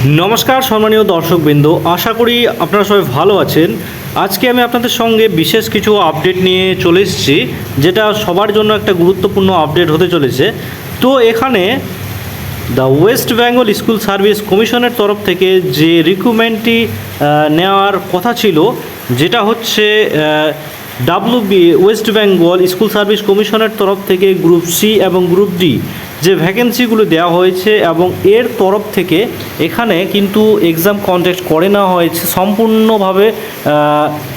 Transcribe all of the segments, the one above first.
নমস্কার সম্মানীয় দর্শকবৃন্দ, আশা করি আপনারা সবাই ভালো আছেন। আজকে আমি আপনাদের সঙ্গে বিশেষ কিছু আপডেট নিয়ে চলে এসেছি, যেটা সবার জন্য একটা গুরুত্বপূর্ণ আপডেট হতে চলেছে। তো এখানে the West Bengal school service কমিশনের তরফ থেকে যে রিক্রুটমেন্টটি নেওয়ার কথা ছিল, যেটা হচ্ছে ওয়েস্ট বেঙ্গল স্কুল সার্ভিস কমিশনের তরফ থেকে গ্রুপ সি এবং গ্রুপ ডি যে ভ্যাকেন্সিগুলো দেওয়া হয়েছে, এবং এর তরফ থেকে এখানে কিন্তু এক্সাম কন্ডাক্ট করে নেওয়া হয়েছে সম্পূর্ণভাবে।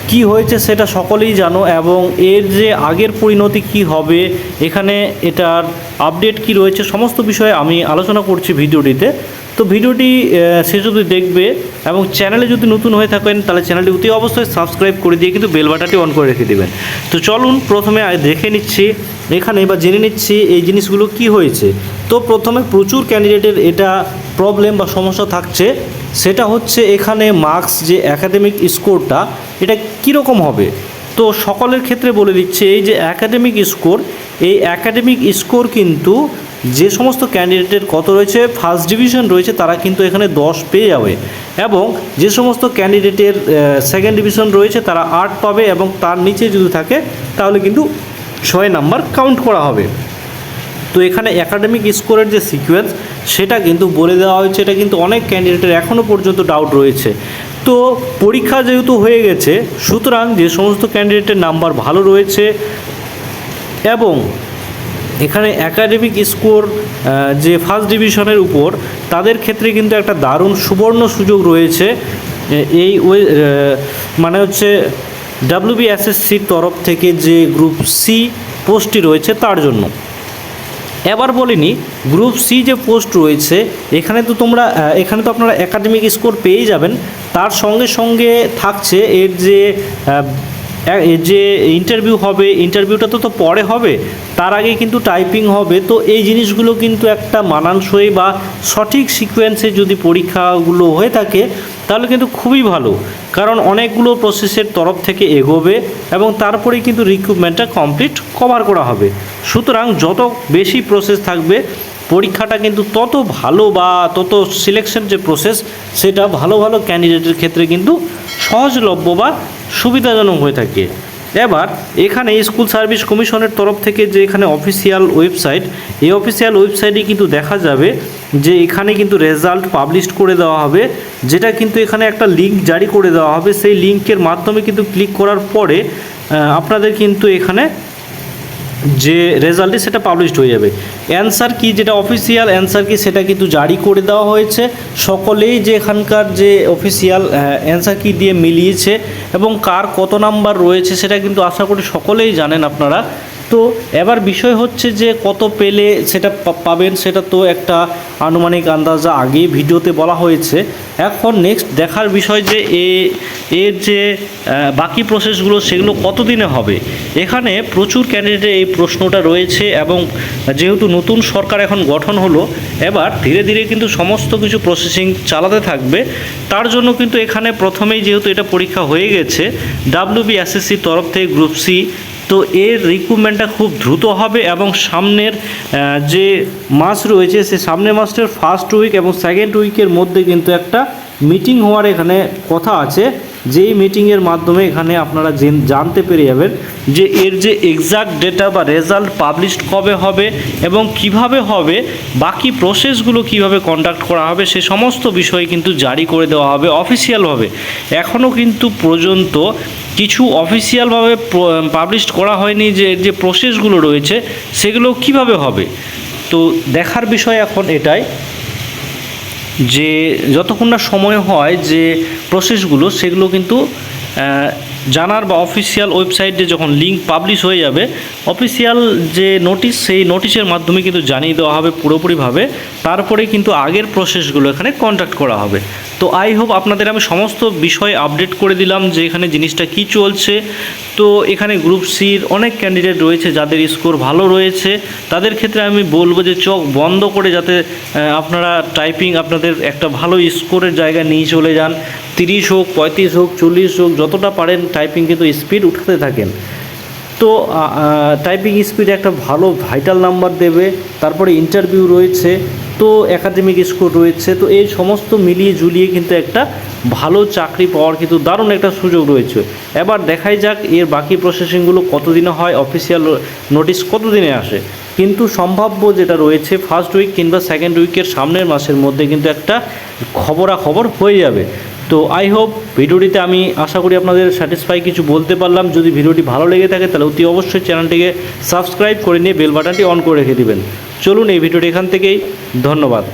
কি হয়েছে সেটা সকলেই জানো, এবং এর যে আগের পরিণতি কি হবে, এখানে এটার আপডেট কি রয়েছে, সমস্ত বিষয়ে আমি আলোচনা করছি ভিডিওটিতে। তো ভিডিওটি শেষ অবধি দেখবে, এবং চ্যানেলে যদি নতুন হয়ে থাকেন তাহলে চ্যানেলটি অতি অবশ্যই সাবস্ক্রাইব করে দিয়ে কিন্তু বেল বাটনটি অন করে রেখে দেবেন। তো চলুন প্রথমে দেখে নিচ্ছি এখানে বা জেনে নিচ্ছি এই জিনিসগুলো কি হয়েছে। তো প্রথমে প্রচুর ক্যান্ডিডেটের এটা প্রবলেম বা সমস্যা থাকছে, সেটা হচ্ছে এখানে মার্কস যে একাডেমিক স্কোরটা এটা কীরকম হবে। তো সকলের ক্ষেত্রে বলে দিচ্ছে, এই যে একাডেমিক স্কোর, এই একাডেমিক স্কোর কিন্তু যে সমস্ত ক্যান্ডিডেটের কত রয়েছে, ফার্স্ট ডিভিশন রয়েছে, তারা কিন্তু এখানে 10 পেয়ে যাবে, এবং যে সমস্ত ক্যান্ডিডেটের সেকেন্ড ডিভিশন রয়েছে তারা 8 পাবে, এবং তার নিচে যদি থাকে তাহলে কিন্তু 6 নাম্বার কাউন্ট করা হবে। তো এখানে একাডেমিক স্কোরের যে সিকোয়েন্স সেটা কিন্তু বলে দেওয়া হয়েছে। এটা কিন্তু অনেক ক্যান্ডিডেটের এখনও পর্যন্ত ডাউট রয়েছে। তো পরীক্ষা যেহেতু হয়ে গেছে, সুতরাং যে সমস্ত ক্যান্ডিডেটের নাম্বার ভালো রয়েছে এবং এখানে একাডেমিক স্কোর যে ফার্স্ট ডিভিশনের উপর, তাদের ক্ষেত্রে কিন্তু একটা দারুণ সুবর্ণ সুযোগ রয়েছে। এই মানে হচ্ছে WBSSCর তরফ থেকে যে গ্রুপ সি পোস্টটি রয়েছে তার জন্য। এবার বলিনি, গ্রুপ সি যে পোস্ট রয়েছে এখানে তো আপনারা একাডেমিক স্কোর পেয়েই যাবেন, তার সঙ্গে সঙ্গে থাকছে এর যে ইন্টারভিউ হবে, ইন্টারভিউটা তো পরে হবে, তার আগে কিন্তু টাইপিং হবে। তো এই জিনিসগুলো কিন্তু একটা মানানসই বা সঠিক সিকোয়েন্সে যদি পরীক্ষাগুলো হয়ে থাকে তাহলে কিন্তু খুবই ভালো, কারণ অনেকগুলো প্রসেসের তরফ থেকে এগোবে এবং তারপরেই কিন্তু রিক্রুটমেন্টটা কমপ্লিট কভার করা হবে। সুতরাং যত বেশি প্রসেস থাকবে পরীক্ষাটা কিন্তু তত ভালো, বা তত সিলেকশন যে প্রসেস সেটা ভালো ভালো ক্যান্ডিডেটের ক্ষেত্রে কিন্তু সহজলভ্য বা সুবিধাজনক হয়ে থাকে। এবার এখানে স্কুল সার্ভিস কমিশনের তরফ থেকে যে এখানে অফিসিয়াল ওয়েবসাইট, এই অফিসিয়াল ওয়েবসাইটে কিন্তু দেখা যাবে যে এখানে কিন্তু রেজাল্ট পাবলিশ করে দেওয়া হবে, যেটা কিন্তু এখানে একটা লিঙ্ক জারি করে দেওয়া হবে। সেই লিঙ্কের মাধ্যমে কিন্তু ক্লিক করার পরে আপনাদের কিন্তু এখানে যে রেজাল্টটি সেটা পাবলিশড হয়ে যাবে। অ্যান্সার কি, যেটা অফিসিয়াল অ্যান্সার কি সেটা কিন্তু জারি করে দেওয়া হয়েছে। সকলেই যে এখানকার যে অফিসিয়াল অ্যান্সার কি দিয়ে মিলিয়েছে এবং কার কত নাম্বার রয়েছে সেটা কিন্তু আশা করি সকলেই জানেন আপনারা। তো এবার বিষয় হচ্ছে যে কত পেলে সেটা পাবেন, সেটা তো একটা আনুমানিক আন্দাজা আগেই ভিডিওতে বলা হয়েছে। এখন নেক্সট দেখার বিষয় যে এর যে বাকি প্রসেসগুলো সেগুলো কতদিনে হবে। এখানে প্রচুর ক্যান্ডিডেটের এই প্রশ্নটা রয়েছে, এবং যেহেতু নতুন সরকার এখন গঠন হলো, এবার ধীরে ধীরে কিন্তু সমস্ত কিছু প্রসেসিং চালাতে থাকবে। তার জন্য কিন্তু এখানে প্রথমেই যেহেতু এটা পরীক্ষা হয়ে গেছে WBSSCর তরফ থেকে গ্রুপ সি, তো এর রিক্রুটমেন্টটা খুব দ্রুত হবে, এবং সামনের যে মাস রয়েছে সে সামনের মাসের ফার্স্ট উইক এবং সেকেন্ড উইকের মধ্যে কিন্তু একটা মিটিং হওয়ার এখানে কথা আছে, যেই মিটিংয়ের মাধ্যমে এখানে আপনারা জানতে পেরে যাবেন যে এর যে এক্সাক্ট ডেটা বা রেজাল্ট পাবলিশড কবে হবে এবং কিভাবে হবে, বাকি প্রসেসগুলো কিভাবে কন্ডাক্ট করা হবে, সে সমস্ত বিষয় কিন্তু জারি করে দেওয়া হবে অফিসিয়ালভাবে। এখনও কিন্তু পর্যন্ত কিছু অফিসিয়ালভাবে পাবলিশড করা হয়নি যে প্রসেসগুলো রয়েছে সেগুলো কিভাবে হবে। তো দেখার বিষয় এখন এটাই যে যতক্ষণ না সময় হয় যে প্রসেসগুলো সেগুলো কিন্তু জানার, বা অফিসিয়াল ওয়েবসাইটে যখন লিঙ্ক পাবলিশ হয়ে যাবে, অফিসিয়াল যে নোটিশ সেই নোটিশের মাধ্যমে কিন্তু জানিয়ে দেওয়া হবে পুরোপুরিভাবে। তারপরে কিন্তু আগের প্রসেসগুলো এখানে কন্ডাক্ট করা হবে। তো আই হোপ আপনাদের আমি সমস্ত বিষয় আপডেট করে দিলাম যে এখানে জিনিসটা কি চলছে। তো এখানে গ্রুপ সির অনেক ক্যান্ডিডেট রয়েছে যাদের স্কোর ভালো রয়েছে, তাদের ক্ষেত্রে আমি বলবো যে চোখ বন্ধ করে যাতে আপনারা টাইপিং আপনাদের একটা ভালো স্কোরের জায়গায় নিয়ে চলে যান। 30 হোক, 35 হোক, 40 হোক, যতটা পারেন টাইপিং কিন্তু স্পিড উঠাতে থাকেন। তো টাইপিং স্পিড একটা ভালো ভাইটাল নাম্বার দেবে। তারপরে ইন্টারভিউ রয়েছে, তো একাডেমিক স্কোর রয়েছে, তো এই সমস্ত মিলিয়ে ঝুলিয়ে কিন্তু একটা ভালো চাকরি পাওয়ার কিন্তু দারুণ একটা সুযোগ রয়েছে। এবার দেখাই যাক এর বাকি প্রসেসিংগুলো কতদিনে হয়, অফিসিয়াল নোটিশ কতদিনে আসে। কিন্তু সম্ভাব্য যেটা রয়েছে ফার্স্ট উইক কিংবা সেকেন্ড উইকের সামনের মাসের মধ্যে কিন্তু একটা খবরাখবর হয়ে যাবে। তো আই হোপ ভিডিওটিতে আমি আশা করি আপনাদের স্যাটিসফাই কিছু বলতে পারলাম। যদি ভিডিওটি ভালো লেগে থাকে তাহলে অতি অবশ্যই চ্যানেলটিকে সাবস্ক্রাইব করে নিয়ে বেল বাটনটি অন করে রেখে দিবেন। চলুন এই ভিডিওটি এখান থেকেই, ধন্যবাদ।